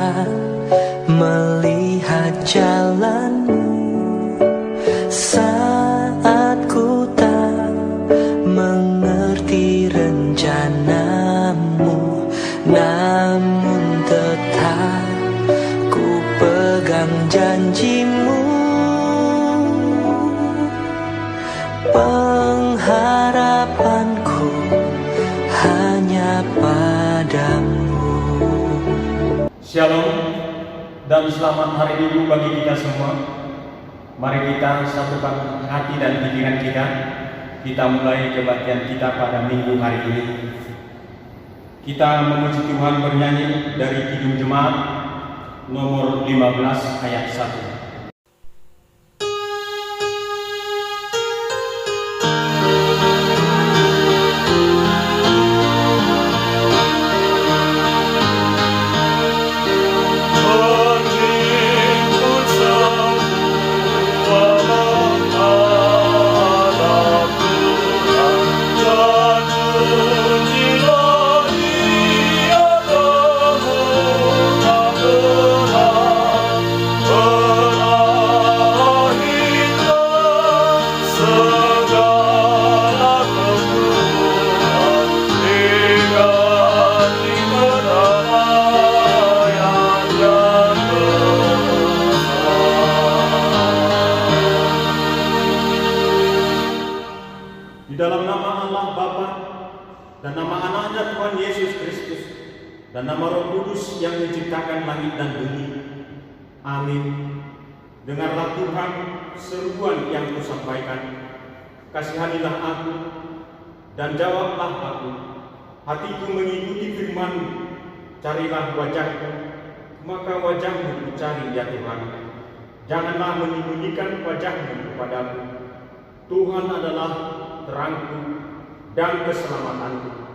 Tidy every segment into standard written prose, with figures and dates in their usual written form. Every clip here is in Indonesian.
saat melihat jalanmu, saat ku tak mengerti rencanamu, namun tetap ku pegang janjimu. Pengharapanku hanya padamu. Shalom dan selamat hari Minggu bagi kita semua. Mari kita satukan hati dan pikiran kita. Kita mulai kebaktian kita pada minggu hari ini. Kita memuji Tuhan bernyanyi dari Kidung Jemaat nomor 15 ayat 1. Dalam nama Allah Bapa dan nama anaknya Tuhan Yesus Kristus dan nama Roh Kudus yang menciptakan langit dan bumi. Amin. Dengarlah Tuhan seruan yang kusampaikan. Kasihanilah aku dan jawablah aku. Hatiku mengikuti firman-Mu. Carilah wajah-Mu, maka wajah-Mu kucari ya Tuhan. Janganlah menyembunyikan wajah-Mu kepadaku. Tuhan adalah terangku dan keselamatanku.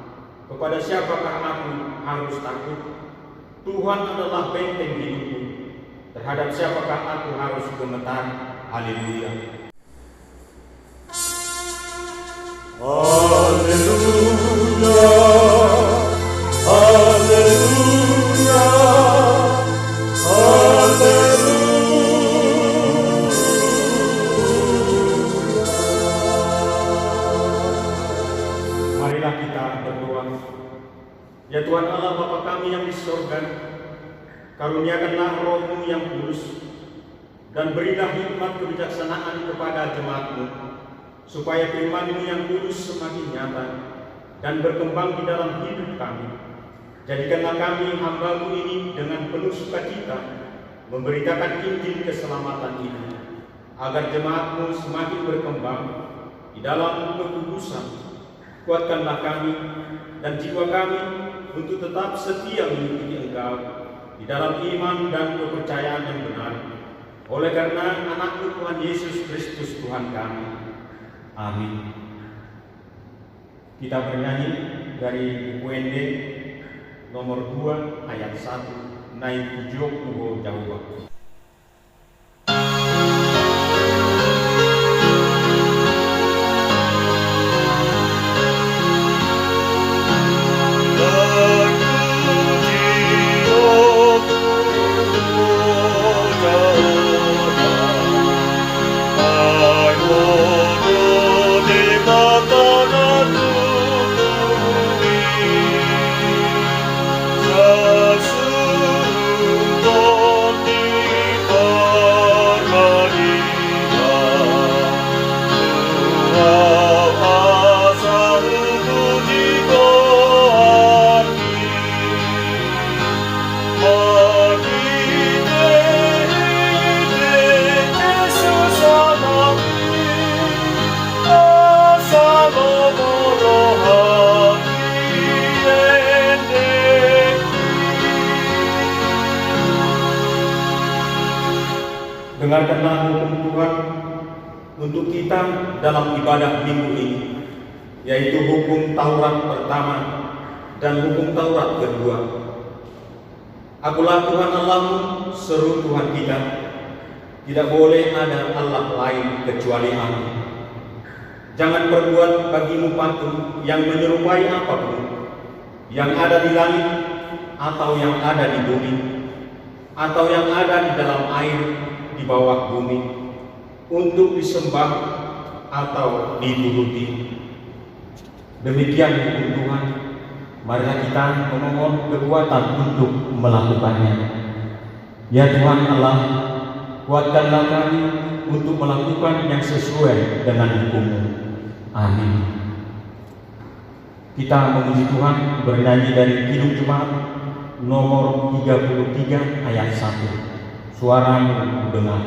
Kepada siapakah aku harus takut? Tuhan adalah benteng hidupku. Terhadap siapakah aku harus gemetar? Haleluya. Haleluya. Haleluya. Haleluya. Marilah kita berdoa. Ya Tuhan Allah Bapa kami yang di surga, karuniakanlah Roh-Mu yang kudus dan berilah hikmat kebijaksanaan kepada jemaat-Mu, supaya firman-Mu yang kudus semakin nyata dan berkembang di dalam hidup kami. Jadikanlah kami hamba-Mu ini dengan penuh sukacita memberitakan Injil keselamatan ini, agar jemaat-Mu semakin berkembang di dalam kekudusan. Kuatkanlah kami dan jiwa kami untuk tetap setia mengikuti Engkau di dalam iman dan kepercayaan yang benar. Oleh karena anak-Mu Tuhan Yesus Kristus Tuhan kami. Amin. Kita bernyanyi dari UND nomor 2 ayat 1. Naik tujuh uho jauh. Dengarkanlah hukum Tuhan untuk kita dalam ibadah minggu ini, yaitu hukum Taurat pertama dan hukum Taurat kedua. Akulah Tuhan Allahmu, seru Tuhan kita. Tidak boleh ada Allah lain kecuali Aku. Jangan perbuat bagimu patung yang menyerupai apapun yang ada di langit atau yang ada di bumi atau yang ada di dalam air di bawah bumi, untuk disembah atau dituruti. Demikian hukum Tuhan. Marilah kita memohon kekuatan untuk melakukannya. Ya Tuhan Allah, kuatkanlah kami untuk melakukan yang sesuai dengan hukum-Mu. Amin. Kita memuji Tuhan bernyanyi dari Kidung Jemaat nomor 33 ayat 1. Suara-Mu dengar.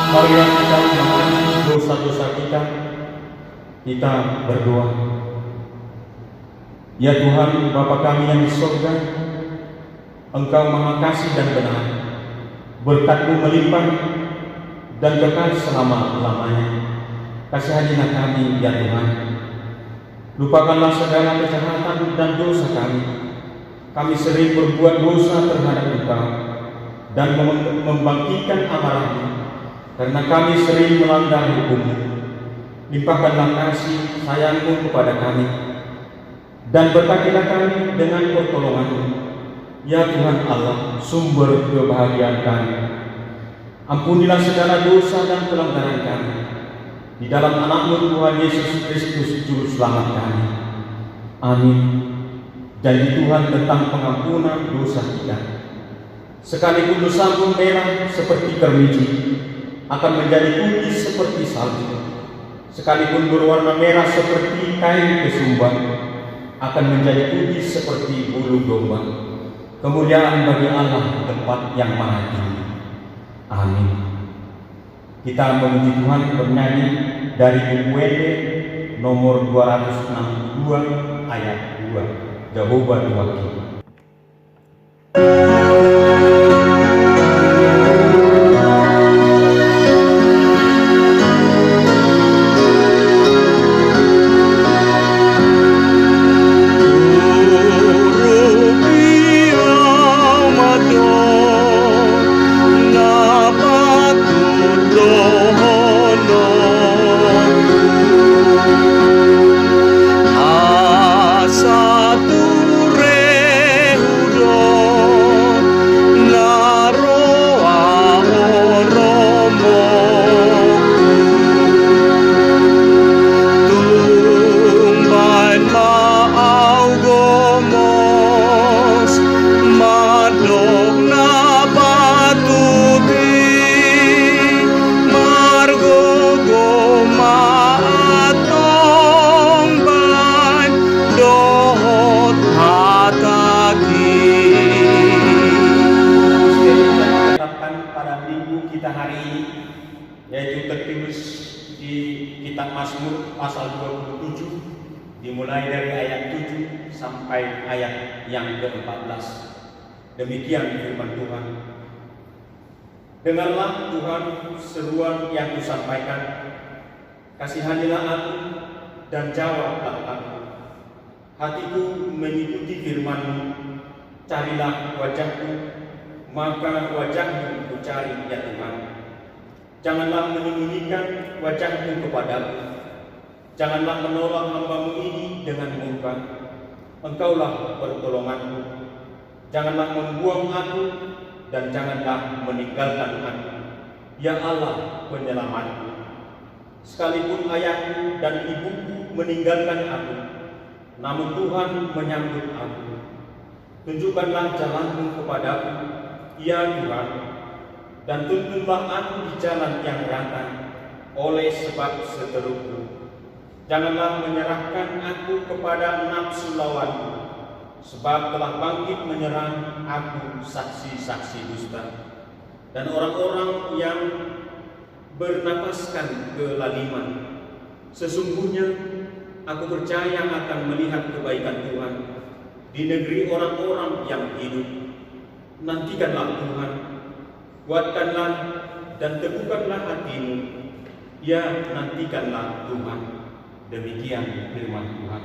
Marilah kita mengampuni dosa-dosa kita berdoa. Ya Tuhan, Bapa kami yang di surga, Engkau Maha Kasih dan benar, berkat-Mu melimpah dan kekal selama-lamanya. Kasihanilah kami, ya Tuhan. Lupakanlah segala kejahatan dan dosa kami. Kami sering berbuat dosa terhadap Engkau dan membangkitkan amarah-Mu, karena kami sering melanggar hukum-Mu. Limpahkanlah kasih sayang-Mu kepada kami, dan berkatilah kami dengan pertolongan-Mu. Ya Tuhan Allah, sumber kebahagiaan kami. Ampunilah segala dosa dan pelanggaran kami. Di dalam anak-Mu Tuhan Yesus Kristus Juru Selamat kami. Amin. Janji Tuhan tentang pengampunan dosa kita. Sekalipun dosa-Mu merah seperti kermiji, akan menjadi putih seperti salju. Sekalipun berwarna merah seperti kain kesumba, akan menjadi putih seperti bulu domba. Kemuliaan bagi Allah tempat yang maha tinggi. Amin. Kita memuji Tuhan bernyanyi dari buku WD nomor 262 ayat 2. Jehovah Diwakil. Pasal 27 dimulai dari ayat 7 sampai ayat yang ke-14. Demikian firman Tuhan. Dengarlah Tuhan seruan yang kusampaikan. Kasihanilah aku dan jawablah aku. Hatiku mengikuti firman-Mu. Carilah wajah-Mu, maka wajah-Mu kucari, ya Tuhan. Janganlah menyembunyikan wajah-Mu kepadaku. Janganlah menolak hamba-Mu ini dengan murka. Engkaulah pertolongan-Ku. Janganlah membuang aku dan janganlah meninggalkan aku. Ya Allah, penyelamat-Ku. Sekalipun ayahku dan ibuku meninggalkan aku, namun Tuhan menyambut aku. Tunjukkanlah jalan-Mu kepadaku, ya Tuhan. dan tuntunlah aku di jalan yang rata oleh sebab seterusku. Janganlah menyerahkan aku kepada nafsu lawanku, sebab telah bangkit menyerang aku saksi-saksi dusta dan orang-orang yang bernapaskan kelaliman. Sesungguhnya aku percaya akan melihat kebaikan Tuhan di negeri orang-orang yang hidup. Nantikanlah Tuhan, kuatkanlah dan teguhkanlah hatimu. Ya, nantikanlah Tuhan. Demikian firman Tuhan.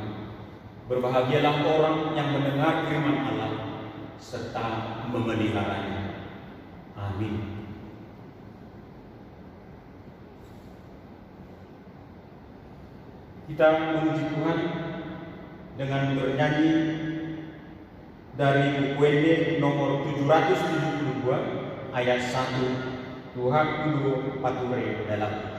Berbahagialah orang yang mendengar firman Allah serta memeliharanya. Amin. Kita memuji Tuhan dengan bernyanyi dari buku Wende nomor 772 ayat 1. Tuhan kudu pature dalam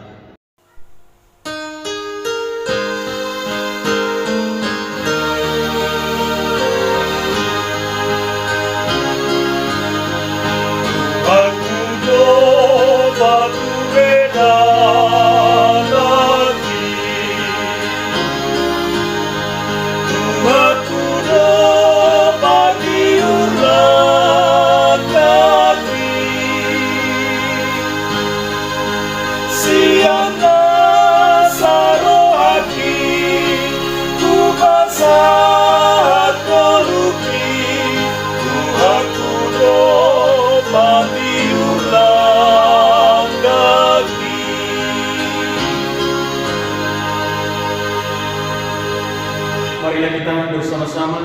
bersama-sama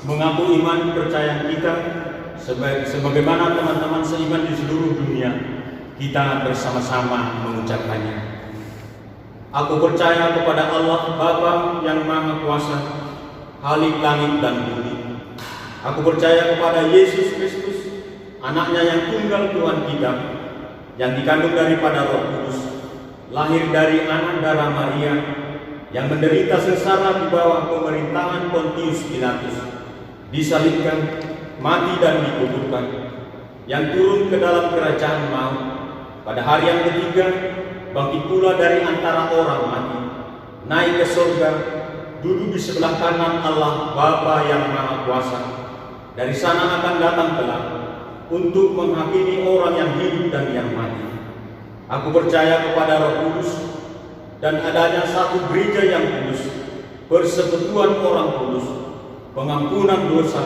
mengaku iman percaya kita sebagaimana teman-teman seiman di seluruh dunia. Kita bersama-sama mengucapkannya. Aku percaya kepada Allah Bapa yang Maha Kuasa, Khalik langit dan bumi. Aku percaya kepada Yesus Kristus, anaknya yang tunggal Tuhan kita, yang dikandung daripada Roh Kudus, lahir dari anak darah Maria, yang menderita sengsara di bawah pemerintahan Pontius Pilatus, disalibkan, mati dan dikuburkan, yang turun ke dalam kerajaan maut, pada hari yang ketiga bangkit pula dari antara orang mati, naik ke surga, duduk di sebelah kanan Allah Bapa yang Maha Kuasa. Dari sana akan datang kelak untuk menghakimi orang yang hidup dan yang mati. Aku percaya kepada Roh Kudus dan adanya satu gereja yang kudus, persekutuan orang kudus, pengampunan dosa,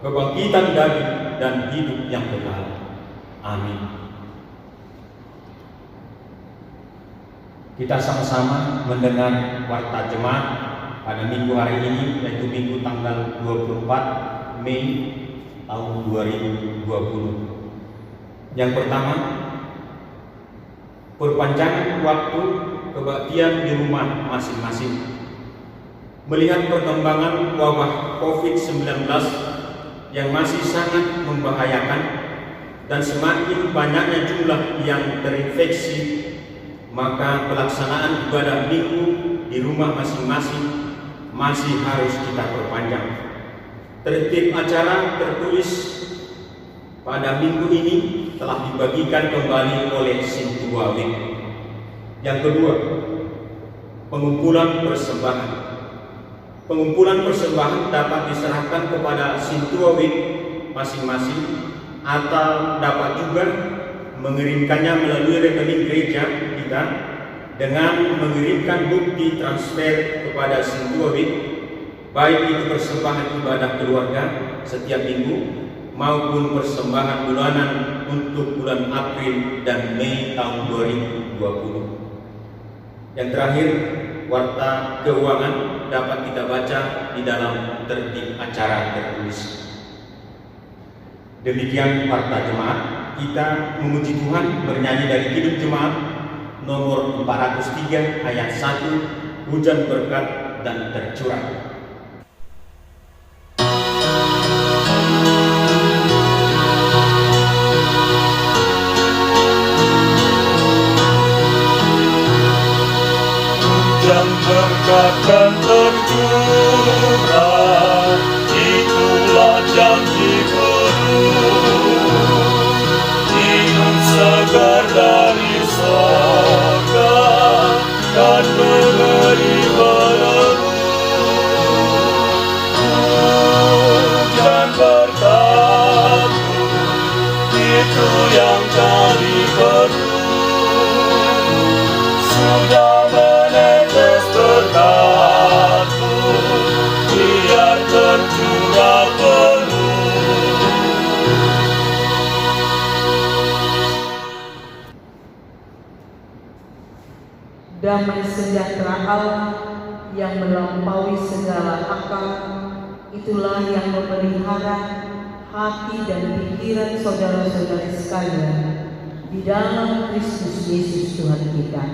kebangkitan daging dan hidup yang kekal. Amin. Kita sama-sama mendengar warta jemaat pada minggu hari ini, yaitu minggu tanggal 24 Mei tahun 2020. Yang pertama, perpanjangan waktu kebaktian di rumah masing-masing. Melihat perkembangan wabah COVID-19 yang masih sangat membahayakan dan semakin banyaknya jumlah yang terinfeksi, maka pelaksanaan ibadah minggu di rumah masing-masing masih harus kita perpanjang. Tertib acara tertulis pada minggu ini telah dibagikan kembali oleh Sintua Week. Yang kedua, pengumpulan persembahan. Pengumpulan persembahan dapat diserahkan kepada Sintua Week masing-masing atau dapat juga mengirimkannya melalui rekening gereja kita dengan mengirimkan bukti transfer kepada Sintua Week, baik itu persembahan ibadah keluarga setiap minggu maupun persembahan bulanan untuk bulan April dan Mei tahun 2020. Yang terakhir, warta keuangan dapat kita baca di dalam tertib acara tertulis. Demikian warta jemaat. Kita memuji Tuhan bernyanyi dari Kidung Jemaat nomor 403 ayat 1, hujan berkat dan tercurah. Hujan berkat dan tercurah, itulah janji Guru. Hidup anugerah dari surga dan memberi belenggu. Hujan berkabut, itu yang kami perlu. Sudah menetes berkatmu, biar tercurah penuh. Damai sejahtera Allah yang melampaui segala akal, itulah yang memelihara hati dan pikiran saudara-saudari sekalian di dalam Kristus Yesus Tuhan kita.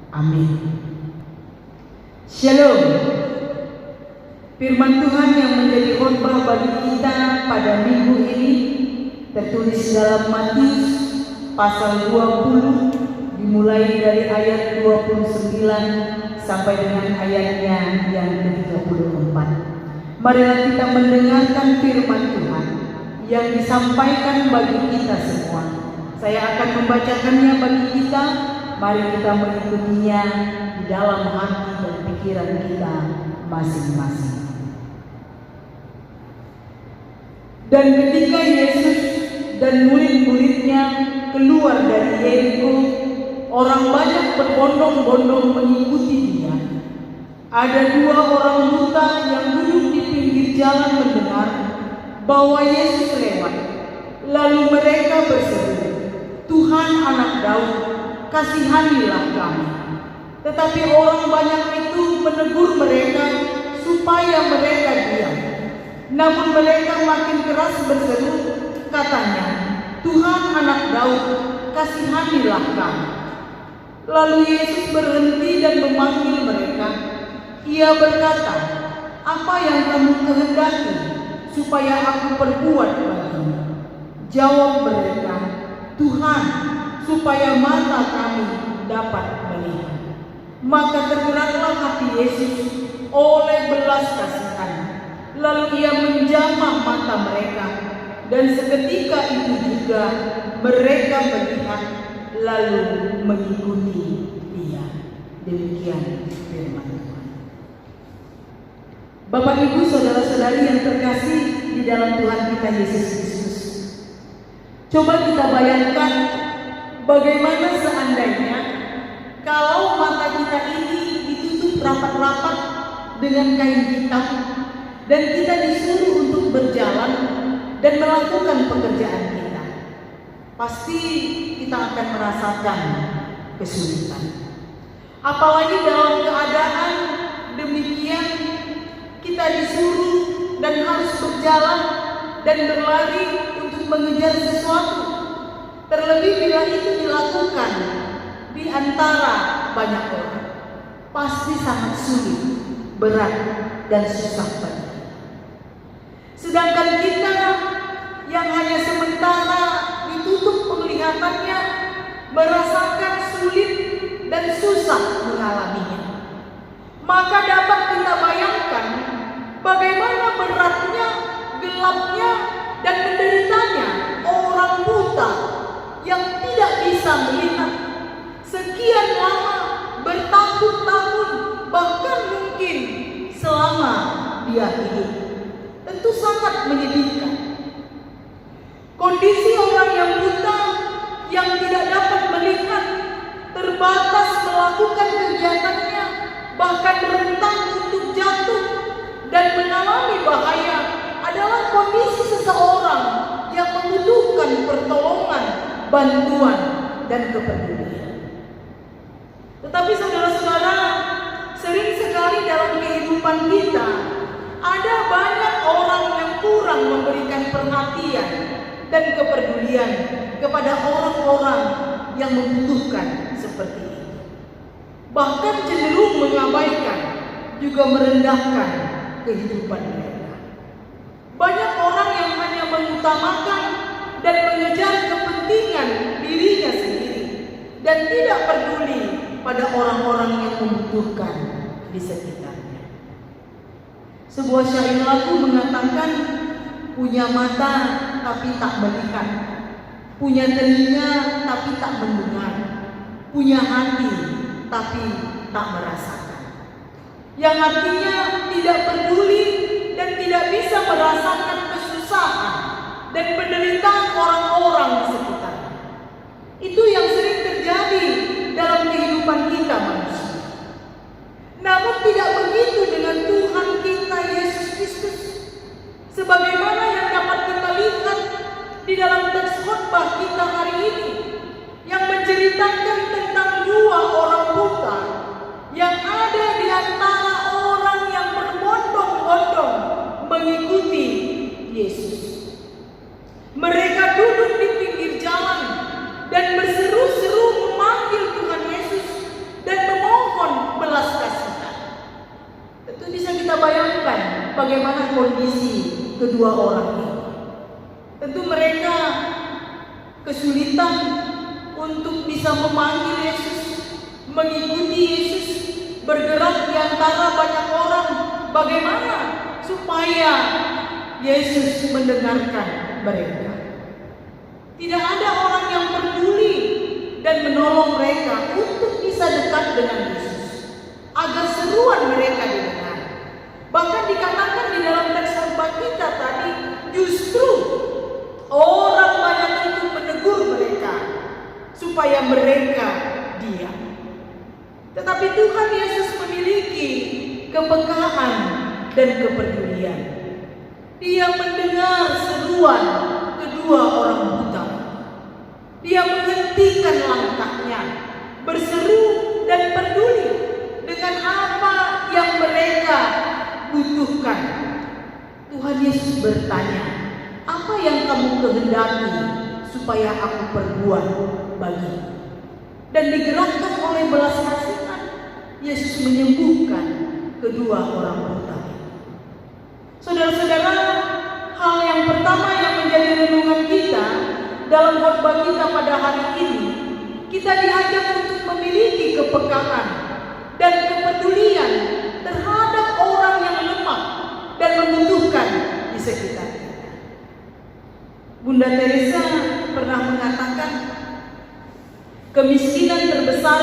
Amin. Shalom. Firman Tuhan yang menjadi khotbah bagi kita pada minggu ini tertulis dalam Matius pasal 20 dimulai dari ayat 29 sampai dengan ayatnya yang ke-34. Marilah kita mendengarkan firman Tuhan yang disampaikan bagi kita semua. Saya akan membacakannya bagi kita. Mari kita mengikutinya di dalam hati dan pikiran kita masing-masing. Dan ketika Yesus dan murid-muridnya keluar dari Yeriko, orang banyak berbondong-bondong mengikuti dia. Ada 2 orang buta yang duduk di pinggir jalan mendengar bahwa Yesus lewat. Lalu mereka berseru, "Tuhan, Anak Daud, kasihanilah kami." Tetapi orang banyak itu menegur mereka supaya mereka diam. Namun mereka makin keras berseru, katanya, "Tuhan, Anak Daud, kasihanilah kami." Lalu Yesus berhenti dan memanggil mereka. Ia berkata, "Apa yang kamu kehendaki supaya aku perbuat bagimu?" Jawab mereka, "Tuhan, supaya mata kami dapat melihat." Maka tergeraklah hati Yesus oleh belas kasihan. Lalu ia menjamah mata mereka, dan seketika itu juga mereka melihat lalu mengikuti dia. Demikian firman Tuhan. Bapak, Ibu, saudara-saudari yang terkasih di dalam Tuhan kita Yesus Kristus, coba kita bayangkan bagaimana seandainya kalau mata kita ini ditutup rapat-rapat dengan kain hitam dan kita disuruh untuk berjalan dan melakukan pekerjaan kita. Pasti kita akan merasakan kesulitan. Apalagi dalam keadaan demikian, kita disuruh dan harus berjalan dan berlari untuk mengejar sesuatu. Terlebih bila itu dilakukan di antara banyak orang, pasti sangat sulit, berat, dan susah bagi. Sedangkan kita yang hanya sementara ditutup penglihatannya, merasakan sulit dan susah mengalaminya. Maka dapat kita bayangkan bagaimana beratnya, gelapnya, dan menderitanya orang buta yang tidak bisa melihat sekian lama, bertahun-tahun, bahkan mungkin selama dia hidup. Tentu sangat menyedihkan. Kondisi orang yang buta yang tidak dapat melihat, terbatas melakukan kegiatannya, bahkan rentan untuk jatuh dan mengalami bahaya adalah kondisi seseorang yang membutuhkan pertolongan, bantuan, dan kepedulian. Tetapi saudara-saudara, sering sekali dalam kehidupan kita ada banyak orang yang kurang memberikan perhatian dan kepedulian kepada orang-orang yang membutuhkan seperti itu. Bahkan cenderung mengabaikan, juga merendahkan kehidupan mereka. Banyak orang yang hanya mengutamakan dan mengejar kepentingan dirinya sendiri dan tidak peduli pada orang-orang yang membutuhkan di sekitarnya. Sebuah syair lagu mengatakan, punya mata tapi tak melihat, punya telinga tapi tak mendengar, punya hati tapi tak merasakan. Yang artinya tidak peduli dan tidak bisa merasakan kesusahan dan penderitaan orang-orang di sekitarnya. Itu yang sering terjadi dalam kehidupan kita manusia. Namun tidak begitu dengan Tuhan kita Yesus Kristus. Sebagaimana yang dapat kita lihat di dalam teks khotbah kita hari ini, yang menceritakan tentang dua orang buta yang ada di antara orang yang berbondong-bondong mengikuti Yesus. Mereka duduk di pinggir jalan dan berseru-seru memanggil Tuhan Yesus dan memohon belas kasihan. Tentu bisa kita bayangkan bagaimana kondisi kedua orang ini. Tentu mereka kesulitan untuk bisa memanggil Yesus, mengikuti Yesus, bergerak di antara banyak orang. Bagaimana supaya Yesus mendengarkan mereka? Tidak ada orang yang peduli dan menolong mereka untuk bisa dekat dengan Yesus, agar seruan mereka didengar. Bahkan dikatakan di dalam teks khotbah kita tadi, justru orang banyak itu menegur mereka supaya mereka diam. Tetapi Tuhan Yesus memiliki kepekaan dan kepedulian. Dia mendengar seruan kedua orang buta. Dia menghentikan langkahnya, berseru dan peduli dengan apa yang mereka butuhkan. Tuhan Yesus bertanya, "Apa yang kamu kehendaki supaya aku perbuat bagimu?" Dan digerakkan oleh belas kasihan, Yesus menyembuhkan kedua orang buta. Saudara-saudara, hal yang pertama yang menjadi renungan kita dalam khotbah kita pada hari ini, kita diajak untuk memiliki kepekaan dan kepedulian terhadap orang yang lemah dan membutuhkan di sekitar kita. Bunda Teresa pernah mengatakan, kemiskinan terbesar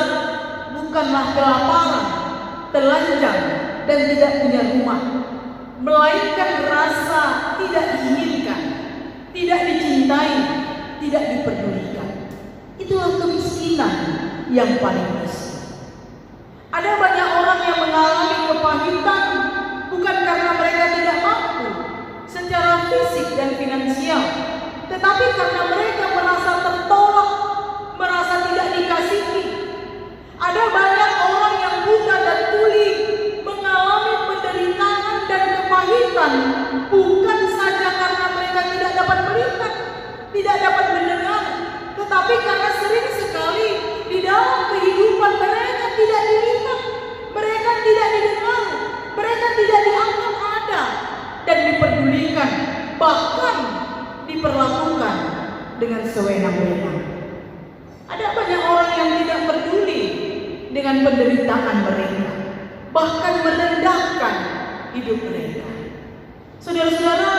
bukanlah kelaparan, telanjang, dan tidak punya rumah, melainkan rasa tidak diinginkan, tidak dicintai, tidak diperdulikan. Itulah kemiskinan yang paling besar. Ada banyak orang yang mengalami kepahitan bukan karena mereka tidak mampu secara fisik dan finansial, tetapi karena mereka merasa tertolak, merasa tidak dikasihi. Ada banyak orang yang buta dan tuli mengalami penderitaan dan kepahitan bukan saja karena mereka tidak dapat melihat, tidak dapat mendengar, tetapi karena sering sekali di dalam kehidupan mereka tidak dilihat, mereka tidak didengar, mereka tidak dianggap ada dan diperdulikan, bahkan diperlakukan dengan sewenang-wenang. Ada banyak orang yang tidak peduli dengan penderitaan mereka, bahkan merendahkan hidup mereka. Saudara-saudara,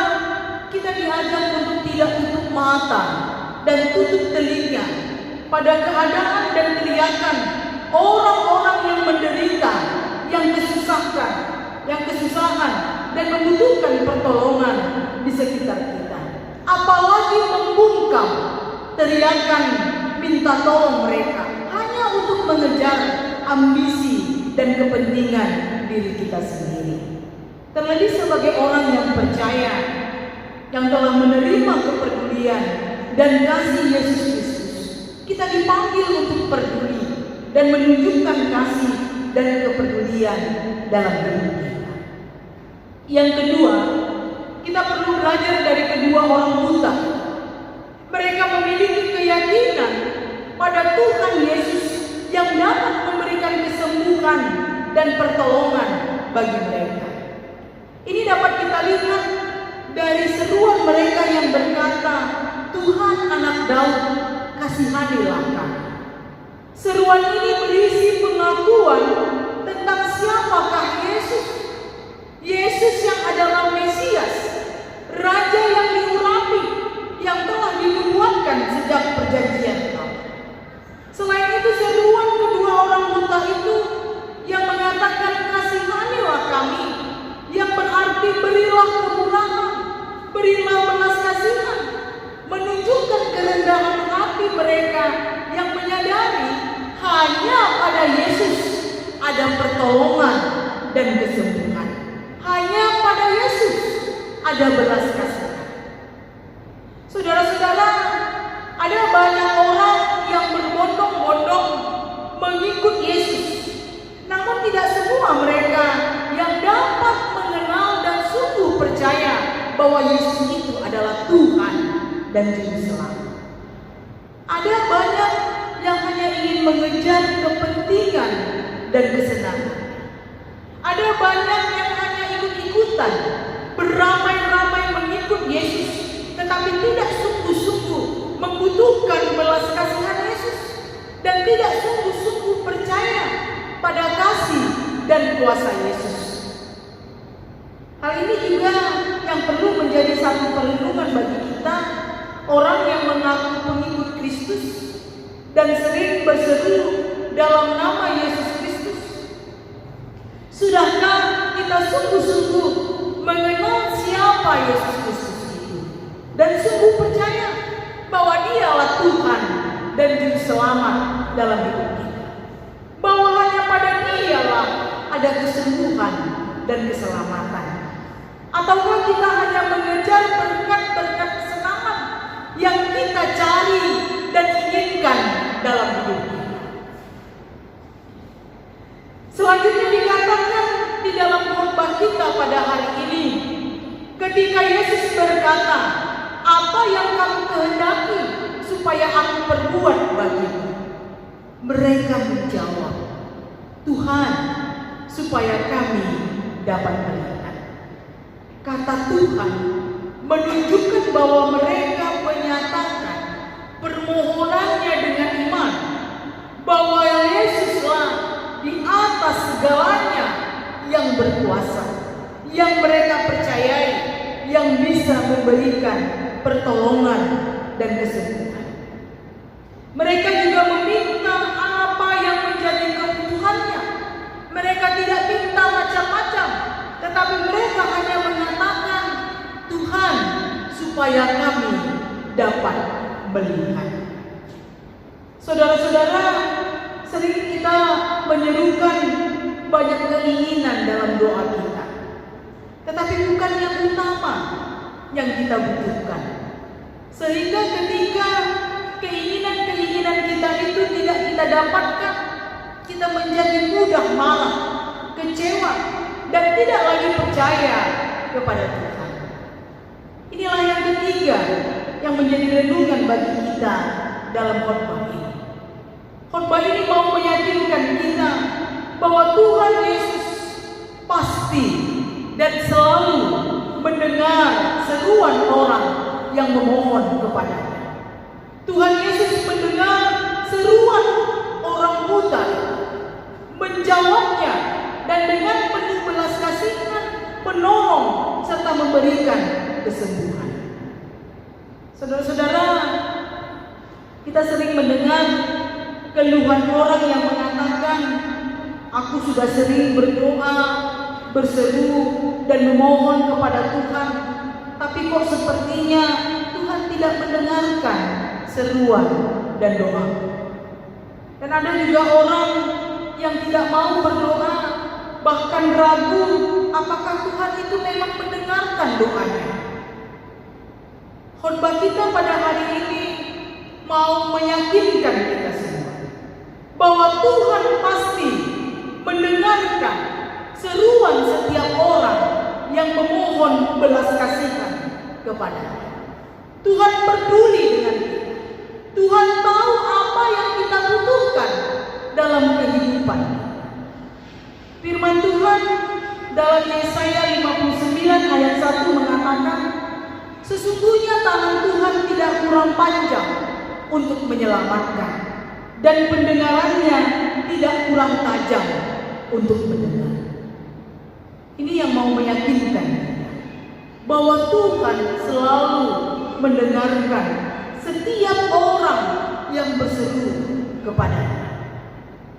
kita diajak untuk tidak tutup mata dan tutup telinga pada keadaan dan teriakan orang-orang yang menderita, yang kesusahan dan membutuhkan pertolongan di sekitar kita. Apalagi membungkam teriakan minta tolong mereka hanya untuk mengejar ambisi dan kepentingan diri kita sendiri. Terlebih sebagai orang yang percaya, yang telah menerima kepedulian dan kasih Yesus Kristus, kita dipanggil untuk peduli dan menunjukkan kasih dan kepedulian dalam hidup kita. Yang kedua, kita perlu belajar dari kedua orang buta. Mereka memiliki keyakinan pada Tuhan Yesus yang dapat memberikan kesembuhan dan pertolongan bagi mereka. Ini dapat kita lihat dari seruan mereka yang berkata, "Tuhan Anak Daud, kasihanilah kami." Seruan ini berisi pengakuan tentang siapakah Yesus. Yesus yang adalah Mesias, Raja yang diurapi, yang telah dinubuatkan sejak hanya pada Yesus ada pertolongan dan kesembuhan. Hanya pada Yesus ada belas kasihan. Saudara-saudara, ada banyak orang yang berbondong-bondong mengikut Yesus. Namun tidak semua mereka yang dapat mengenal dan sungguh percaya bahwa Yesus itu adalah Tuhan dan Juru Selamat. Ada banyak yang hanya ingin mengejar kepentingan dan kesenangan. Ada banyak yang hanya ikut-ikutan, beramai-ramai mengikut Yesus, tetapi tidak sungguh-sungguh membutuhkan belas kasihan Yesus dan tidak sungguh-sungguh percaya pada kasih dan kuasa Yesus. Hal ini juga yang perlu menjadi satu perenungan bagi kita, orang yang mengaku pengikut Kristus dan sering berseru dalam nama Yesus Kristus. Sudahkah kita sungguh-sungguh mengenal siapa Yesus Kristus itu dan sungguh percaya bahwa Dialah Tuhan dan Juru Selamat dalam hidup kita, bahwa hanya pada Dialah ada kesembuhan dan keselamatan? Ataukah kita hanya mengejar berkat-berkat kesenangan yang kita cari dan inginkan dalam hidup kita? Selanjutnya dikatakan di dalam khotbah kita pada hari ini, ketika Yesus berkata, "Apa yang kamu kehendaki supaya aku perbuat bagimu?" Mereka menjawab, "Tuhan, supaya kami dapat melihat." Kata Tuhan menunjukkan bahwa mereka menyatakan permohonannya dengan iman, bahwa Yesuslah di atas segalanya yang berkuasa, yang mereka percayai, yang bisa memberikan pertolongan dan kesembuhan. Mereka juga meminta apa yang menjadi kebutuhannya. Mereka tidak minta macam-macam, tetapi mereka hanya mengatakan, "Tuhan, supaya kami dapat melihat." Saudara-saudara, sering kita menyerukan banyak keinginan dalam doa kita, tetapi bukan yang utama yang kita butuhkan. Sehingga ketika keinginan-keinginan kita itu tidak kita dapatkan, kita menjadi mudah marah, kecewa, dan tidak lagi percaya kepada Tuhan. Inilah yang ketiga yang menjadi renungan bagi kita dalam khotbah ini. Khotbah ini mau meyakinkan kita bahwa Tuhan Yesus pasti dan selalu mendengar seruan orang yang memohon kepadanya. Tuhan Yesus mendengar seruan orang buta, menjawabnya, dan dengan penuh belas kasihan menolong serta memberikan kesembuhan. Saudara-saudara, kita sering mendengar keluhan orang yang mengatakan, "Aku sudah sering berdoa, berseru, dan memohon kepada Tuhan, tapi kok sepertinya Tuhan tidak mendengarkan seruan dan doa." Dan ada juga orang yang tidak mau berdoa, bahkan ragu apakah Tuhan itu memang mendengarkan doanya. Khotbah kita pada hari ini mau meyakinkan kita semua bahwa Tuhan pasti mendengarkan seruan setiap orang yang memohon belas kasihan kepadanya. Tuhan peduli dengan kita. Tuhan tahu apa yang kita butuhkan dalam kehidupan. Firman Tuhan dalam Yesaya 59 ayat 1 mengatakan, "Sesungguhnya tangan Tuhan tidak kurang panjang untuk menyelamatkan, dan pendengarannya tidak kurang tajam untuk mendengar." Ini yang mau meyakinkan kita bahwa Tuhan selalu mendengarkan setiap orang yang berseru kepadanya.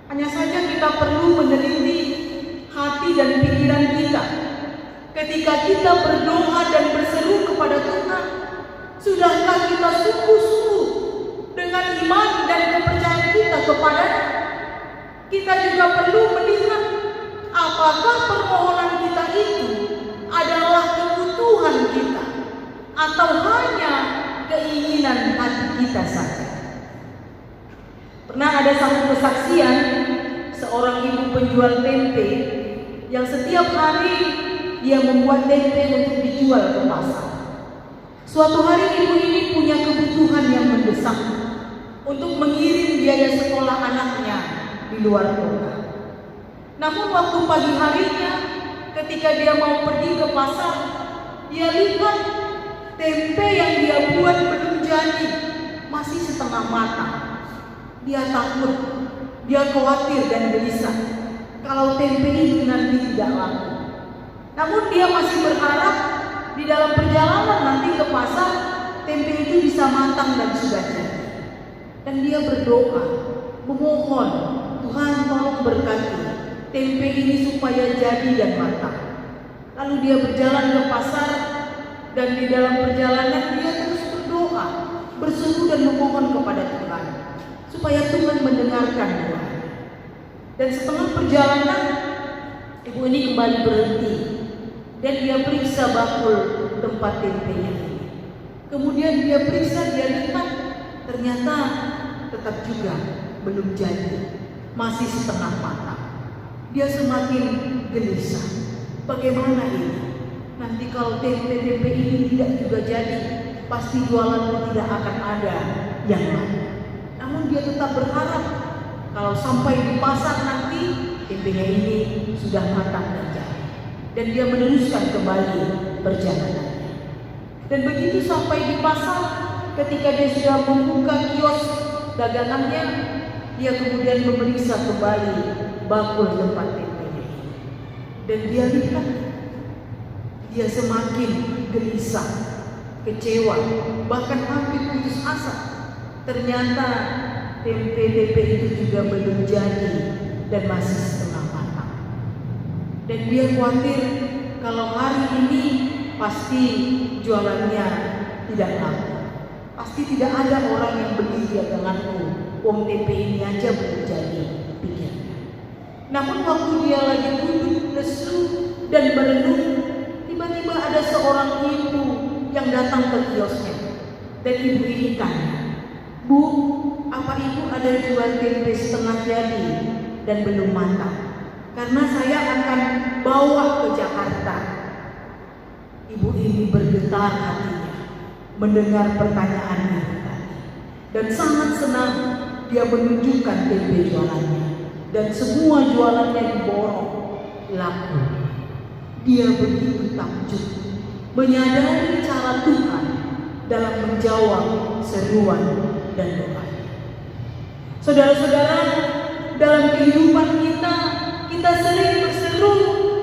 Hanya saja kita perlu meneliti hati dan pikiran kita. Ketika kita berdoa dan berseru kepada Tuhan, sudahkah kita sungguh-sungguh dengan iman dan kepercayaan kita kepadanya? kita juga perlu melihat apakah permohonan kita itu adalah kebutuhan kita atau hanya keinginan hati kita saja. Pernah ada satu kesaksian seorang ibu penjual tempe yang setiap hari dia membuat tempe untuk dijual ke pasar. Suatu hari ibu ini punya kebutuhan yang mendesak untuk mengirim biaya sekolah anaknya di luar kota. Namun waktu pagi harinya ketika dia mau pergi ke pasar, dia lihat tempe yang dia buat belum jadi, masih setengah matang. Dia takut, dia khawatir dan gelisah kalau tempe itu nanti tidak laku. Namun dia masih berharap di dalam perjalanan nanti ke pasar tempe itu bisa matang dan sudah jadi. Dan dia berdoa, memohon, Tuhan tolong berkati tempe ini supaya jadi dan matang. Lalu dia berjalan ke pasar dan di dalam perjalanan dia terus berdoa, berseru dan memohon kepada Tuhan supaya Tuhan mendengarkan doa. Dan setelah perjalanan, ibu ini kembali berhenti dan dia periksa bakul tempat tempenya ini. Kemudian dia periksa, dia lihat ternyata tetap juga belum jadi, masih setengah matang. Dia semakin gelisah. Bagaimana ini? Nanti kalau tempe-tempe ini tidak juga jadi, pasti jualannya tidak akan ada yang lain. Namun dia tetap berharap kalau sampai di pasar nanti tempenya ini sudah matang dan jadi. Dan dia meneruskan kembali perjalanannya. Dan begitu sampai di pasar, ketika dia sudah membuka kios dagangannya, dia kemudian memeriksa kembali bakul tempat tempenya ini. Dan dia lihat, dia semakin gelisah, kecewa, bahkan hampir putus asa. Ternyata tempe-tempe itu juga belum jadi dan masih setengah matang. Dan dia khawatir kalau hari ini pasti jualannya tidak laku, pasti tidak ada orang yang beli daganganku. Wong tempe ini aja belum jadi, pikirnya. Namun waktu dia lagi duduk lesu dan merenung, tiba-tiba ada seorang ibu yang datang ke kiosnya. Dan ibu ini tanya, "Bu, apa ibu ada jual tempe setengah jadi dan belum matang? Karena saya akan bawa ke Jakarta." Ibu ini bergetar hatinya mendengar pertanyaannya tadi. Dan sangat senang dia menunjukkan tempe jualannya. Dan semua jualannya diborong, laku. Dia begitu takjub, menyadari cara Tuhan dalam menjawab seruan dan doa. Saudara-saudara, dalam kehidupan kita sering berseru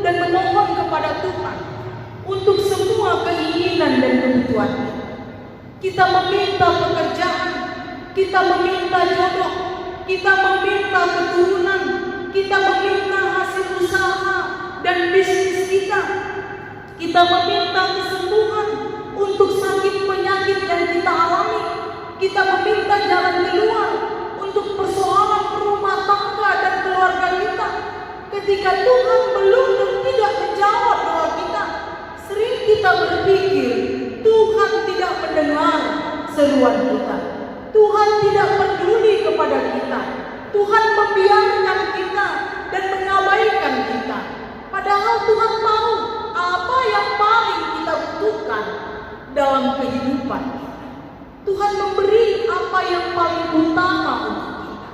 dan memohon kepada Tuhan untuk semua keinginan dan kebutuhan kita. Kita meminta pekerjaan, kita meminta jodoh, kita meminta keturunan, kita meminta hasil usaha dan bisnis kita. Kita meminta kesembuhan untuk sakit penyakit yang kita alami. Kita meminta jalan keluar untuk persoalan rumah tangga dan keluarga kita. Ketika Tuhan belum dan tidak menjawab doa kita, sering kita berpikir Tuhan tidak mendengar seruan kita. Tuhan tidak peduli kepada kita. Tuhan membiarkan kita dan mengabaikan kita. Padahal Tuhan tahu apa yang paling kita butuhkan dalam kehidupan kita. Tuhan memberi apa yang paling utama untuk kita.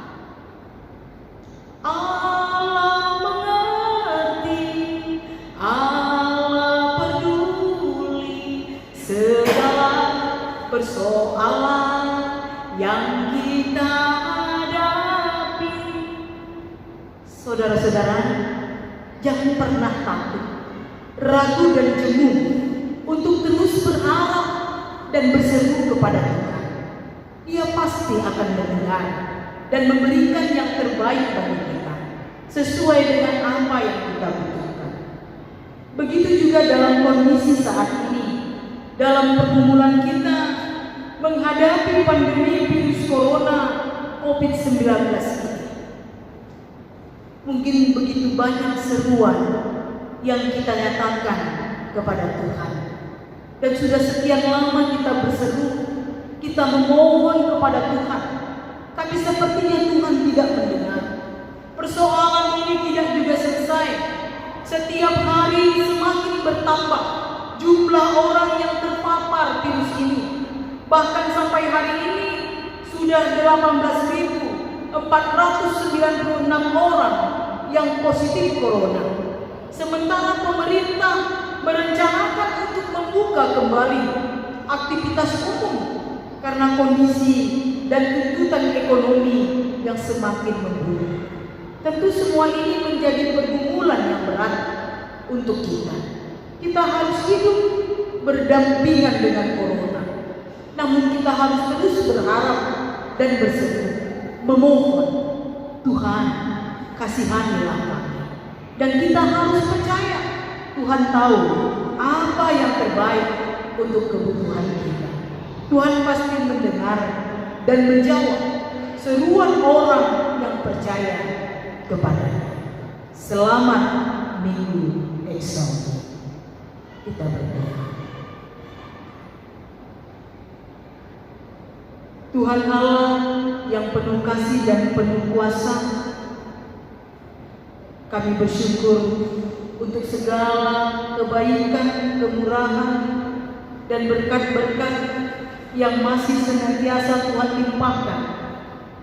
Allah mengerti, Allah peduli segala persoalan yang kita hadapi. Saudara-saudara, jangan pernah takut, ragu dan jenuh untuk terus berharap dan berseru kepada Tuhan. Dia pasti akan mendengar dan memberikan yang terbaik bagi kita sesuai dengan apa yang kita butuhkan. Begitu juga dalam kondisi saat ini, dalam pergumulan kita menghadapi pandemi virus corona COVID-19 ini. Mungkin begitu banyak seruan yang kita nyatakan kepada Tuhan. Dan sudah sekian lama kita berseru, kita memohon kepada Tuhan. Tapi sepertinya Tuhan tidak mendengar. Persoalan ini tidak juga selesai. Setiap hari semakin bertambah jumlah orang yang terpapar virus ini. Bahkan sampai hari ini sudah 18.496 orang yang positif corona. Sementara pemerintah merencanakan untuk membuka kembali aktivitas umum karena kondisi dan tuntutan ekonomi yang semakin memburuk. Tentu semua ini menjadi pergumulan yang berat untuk kita. Kita harus hidup berdampingan dengan corona. Namun kita harus terus berharap dan berseru, memohon, Tuhan kasihanilah kami. Dan kita harus percaya Tuhan tahu apa yang terbaik untuk kebutuhan kita. Tuhan pasti mendengar dan menjawab seruan orang yang percaya kepadanya. Selamat Minggu Eksotik. Kita berdoa. Tuhan Allah yang penuh kasih dan penuh kuasa, kami bersyukur untuk segala kebaikan, kemurahan, dan berkat-berkat yang masih senantiasa Tuhan limpahkan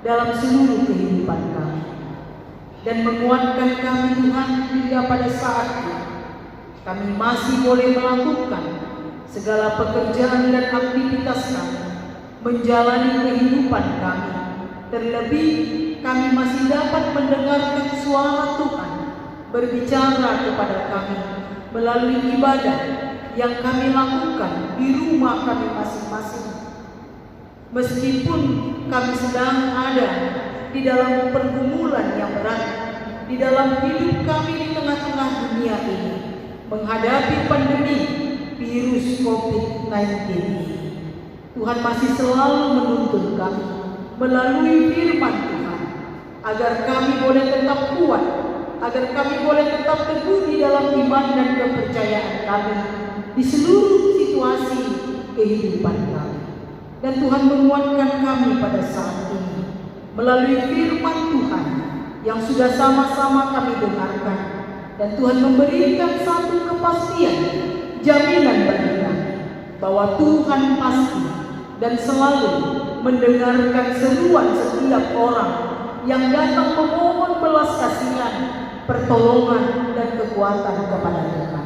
dalam seluruh kehidupan kami. Dan menguatkan kami Tuhan hingga pada saat ini kami masih boleh melakukan segala pekerjaan dan aktivitas kami, menjalani kehidupan kami. Terlebih kami masih dapat mendengarkan suara Tuhan berbicara kepada kami melalui ibadah yang kami lakukan di rumah kami masing-masing. Meskipun kami sedang ada di dalam pergumulan yang berat, di dalam hidup kami di tengah-tengah dunia ini, menghadapi pandemi virus COVID-19 ini, Tuhan masih selalu menuntun kami melalui firman Tuhan, agar kami boleh tetap kuat, agar kami boleh tetap teguh di dalam iman dan kepercayaan kami di seluruh situasi kehidupan kami. Dan Tuhan menguatkan kami pada saat ini melalui firman Tuhan yang sudah sama-sama kami dengarkan. Dan Tuhan memberikan satu kepastian, jaminan bagi kami bahwa Tuhan pasti dan selalu mendengarkan seruan setiap orang yang datang memohon belas kasihan, pertolongan dan kekuatan kepada Tuhan.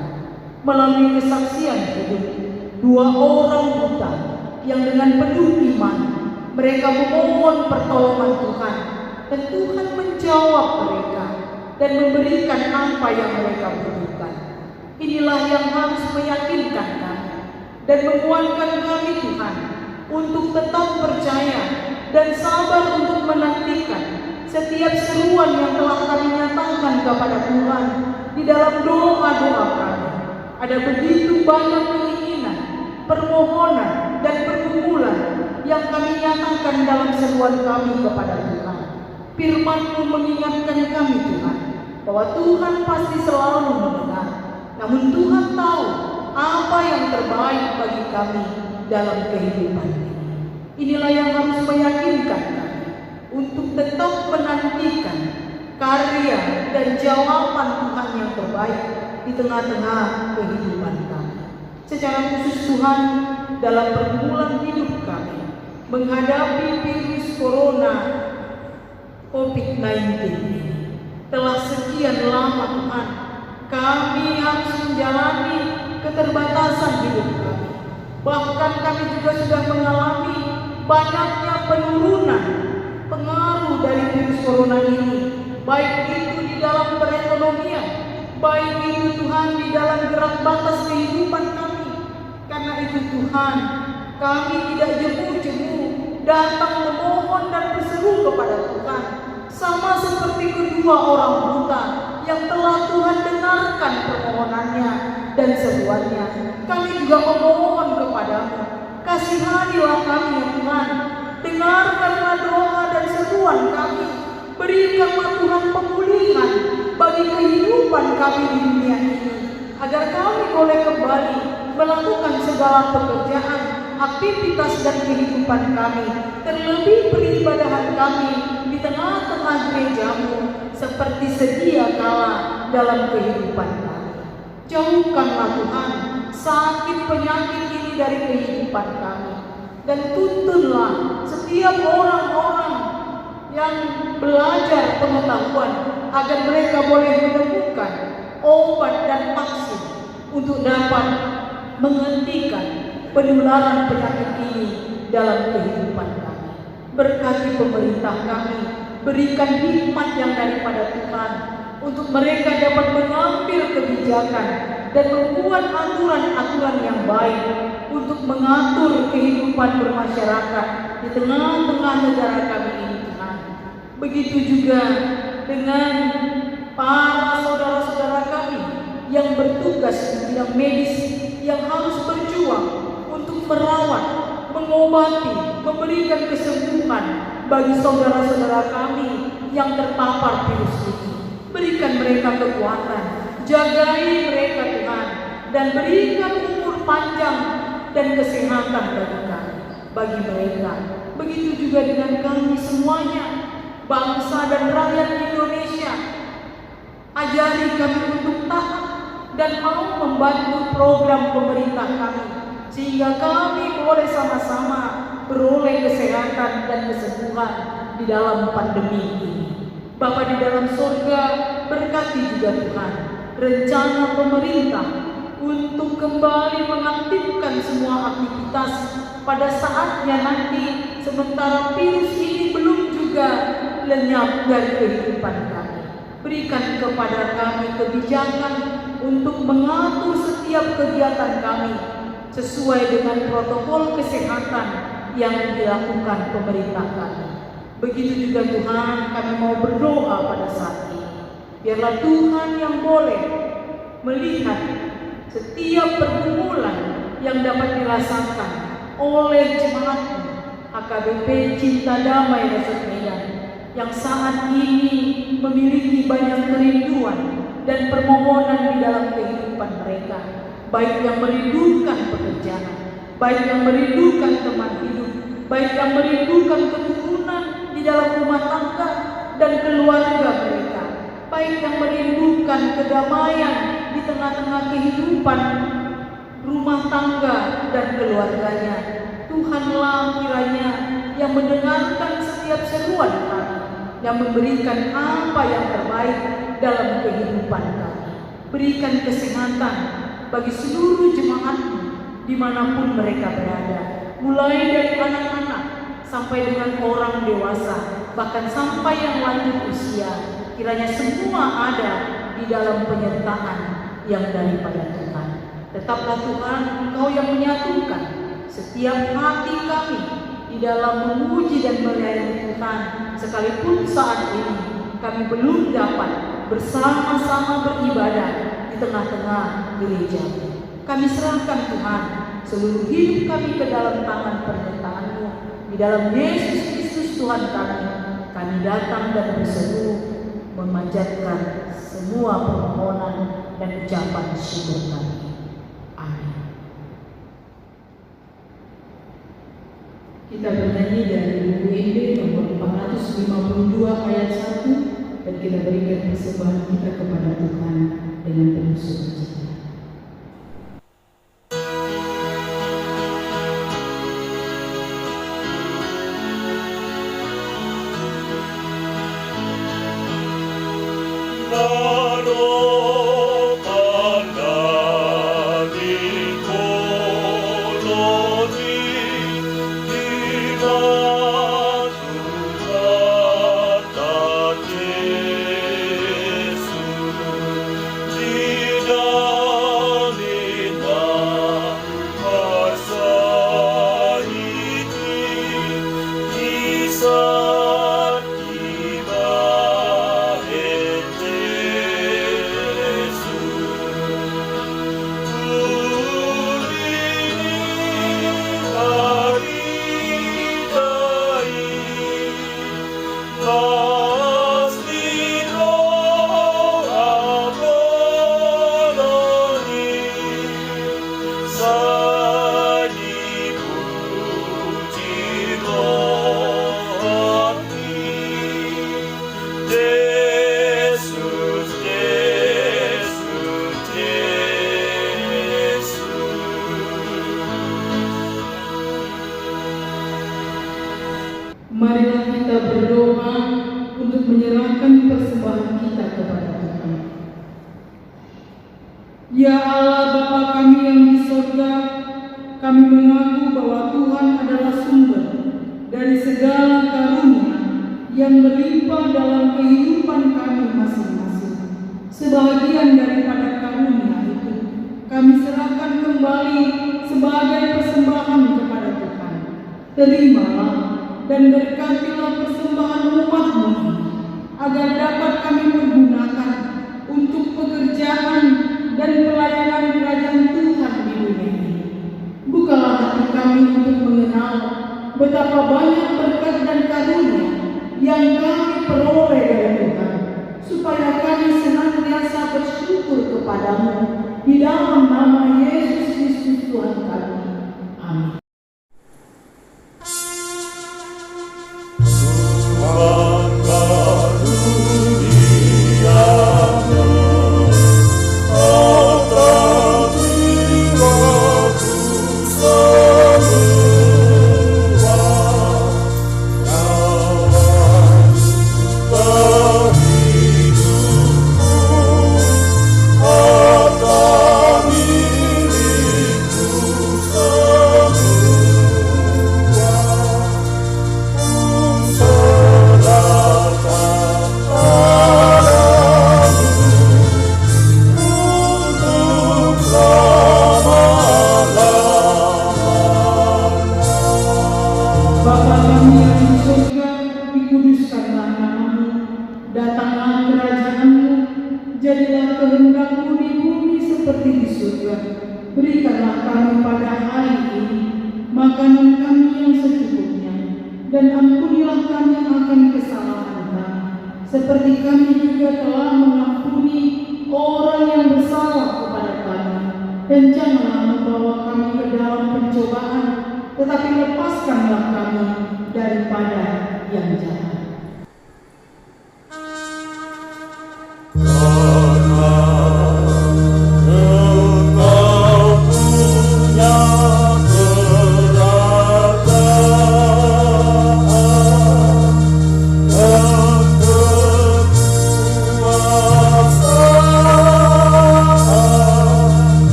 Melalui kesaksian hidup 2 orang buta yang dengan penuh iman mereka memohon pertolongan Tuhan, dan Tuhan menjawab mereka dan memberikan apa yang mereka butuhkan. Inilah yang harus meyakinkan kami dan menguatkan kami Tuhan untuk tetap percaya dan sabar untuk menantikan setiap seruan yang telah kami nyatakan kepada Tuhan di dalam doa-doa kami. Ada begitu banyak keinginan, permohonan, dan pergumulan yang kami nyatakan dalam seruan kami kepada Tuhan. Firman-Mu mengingatkan kami Tuhan bahwa Tuhan pasti selalu mendengar. Namun Tuhan tahu apa yang terbaik bagi kami dalam kehidupan ini. Inilah yang harus meyakinkan kami untuk tetap menantikan karya dan jawaban Tuhan yang terbaik di tengah-tengah kehidupan kami. Secara khusus Tuhan, dalam pergumulan hidup kami menghadapi virus corona COVID-19 ini, telah sekian lama Tuhan kami harus menjalani keterbatasan hidup kami. Bahkan kami juga sudah mengalami banyaknya penurunan pengaruh dari virus corona ini, baik itu di dalam perekonomian, baik itu Tuhan di dalam gerak batas kehidupan kami. Karena itu Tuhan, kami tidak jemu-jemu datang memohon dan berseru kepada Tuhan, sama seperti kedua orang buta yang telah Tuhan dengarkan permohonannya dan seruannya. Kami juga memohon kepadamu, kasihanilah kami ya Tuhan, dengarkanlah doa dan seruan kami, berikanlah Tuhan pemulihan kami di dunia ini, agar kami boleh kembali melakukan segala pekerjaan, aktivitas dan kehidupan kami, terlebih peribadahan kami di tengah-tengah gereja-Mu seperti sedia kala dalam kehidupan kami. Jauhkanlah Tuhan sakit penyakit ini dari kehidupan kami, dan tuntunlah setiap orang-orang yang belajar pengetahuan agar mereka boleh menemukan obat dan vaksin untuk dapat menghentikan penularan penyakit ini dalam kehidupan kami. Berkati pemerintah kami, berikan hikmat yang daripada Tuhan untuk mereka dapat mengambil kebijakan dan membuat aturan-aturan yang baik untuk mengatur kehidupan bermasyarakat di tengah-tengah negara kami ini, Tuhan. Begitu juga dengan para saudara-saudara kami yang bertugas di bidang medis, yang harus berjuang untuk merawat, mengobati, memberikan kesembuhan bagi saudara-saudara kami yang terpapar virus ini. Berikan mereka kekuatan, jagai mereka Tuhan, dan berikan umur panjang dan kesehatan bagi mereka. Begitu juga dengan kami semuanya, bangsa dan rakyat Indonesia. Ajari kami untuk taat dan mau membantu program pemerintah kami, sehingga kami boleh sama-sama beroleh kesehatan dan kesembuhan di dalam pandemi ini. Bapa di dalam surga, berkati juga Tuhan rencana pemerintah untuk kembali mengaktifkan semua aktivitas pada saatnya nanti, sementara virus ini belum juga lenyap dari kehidupan kami. Berikan kepada kami kebijakan untuk mengatur setiap kegiatan kami sesuai dengan protokol kesehatan yang dilakukan pemerintah kami. Begitu juga Tuhan, kami mau berdoa pada saat ini. Biarlah Tuhan yang boleh melihat setiap pergumulan yang dapat dirasakan oleh jemaat HKBP Cinta Damai Resort Medan yang saat ini memiliki banyak kerinduan dan permohonan di dalam kehidupan mereka, baik yang merindukan pekerjaan, baik yang merindukan teman hidup, baik yang merindukan keturunan di dalam rumah tangga dan keluarga mereka, baik yang merindukan kedamaian di tengah-tengah kehidupan rumah tangga dan keluarganya. Tuhanlah kiranya yang mendengarkan setiap seruan kami, yang memberikan apa yang terbaik dalam kehidupan kami. Berikan kesehatan bagi seluruh jemaat-Mu dimanapun mereka berada, mulai dari anak-anak sampai dengan orang dewasa, bahkan sampai yang lanjut usia. Kiranya semua ada di dalam penyertaan yang daripada Tuhan. Tetaplah Tuhan, Engkau yang menyatukan setiap hati kami di dalam memuji dan melayani Tuhan, sekalipun saat ini kami belum dapat bersama-sama beribadah di tengah-tengah gereja. Kami serahkan Tuhan seluruh hidup kami ke dalam tangan penyertaan-Mu. Di dalam Yesus Kristus Tuhan kami datang dan berseru memanjatkan semua permohonan dan ucapan syukur kami. Amin. Kita bernyanyi dari buku Injil nomor 452 ayat 1, dan kita berikan persembahan kita kepada Tuhan dengan penuh sukacita. Ya Allah Bapa kami yang di surga, kami mengaku bahwa Tuhan adalah sumber dari segala karunia yang melimpah dalam kehidupan kami masing-masing. Sebahagian daripada karunia itu kami serahkan kembali sebagai persembahan kepada Tuhan. Terimalah dan berkatilah persembahan umat-Mu ini, agar dapat kami pergunakan untuk pekerjaan dan pelayanan kerajaan Tuhan di dunia ini. Bukalah hati kami untuk mengenal betapa banyak berkat dan karunia yang kami peroleh dari Tuhan, supaya kami senantiasa bersyukur kepadamu di dalam nama Yesus Kristus Tuhan kami. Amin. Bapa kami yang di surga, dikuduskanlah namamu, datanglah kerajaan-Mu, jadilah kehendak-Mu di bumi seperti di surga. Berikanlah kami pada hari ini makanan kami yang secukupnya, dan ampunilah kami akan kesalahan kami, seperti kami juga telah mengampuni orang yang bersalah kepada kami. Dan janganlah membawa kami ke dalam pencobaan, tetapi lepaskanlah kami daripada yang jahat.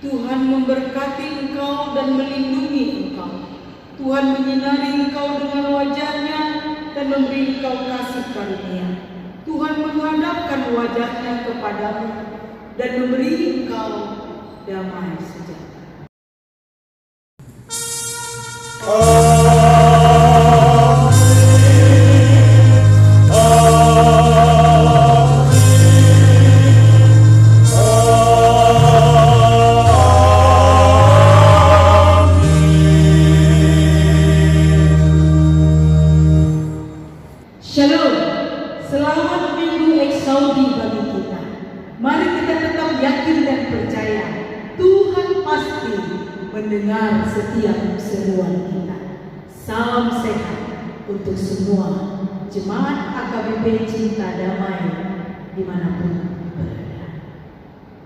Tuhan memberkati engkau dan melindungi engkau. Tuhan menyinari engkau dengan wajah-Nya dan memberi engkau kasih karunia. Tuhan menghadapkan wajah-Nya kepadamu dan memberi engkau damai sejahtera. Shalom, selamat Minggu Eksaudi bagi kita. Mari kita tetap yakin dan percaya Tuhan pasti mendengar setiap seruan kita. Salam sehat untuk semua jemaat AKBP Cinta Damai dimanapun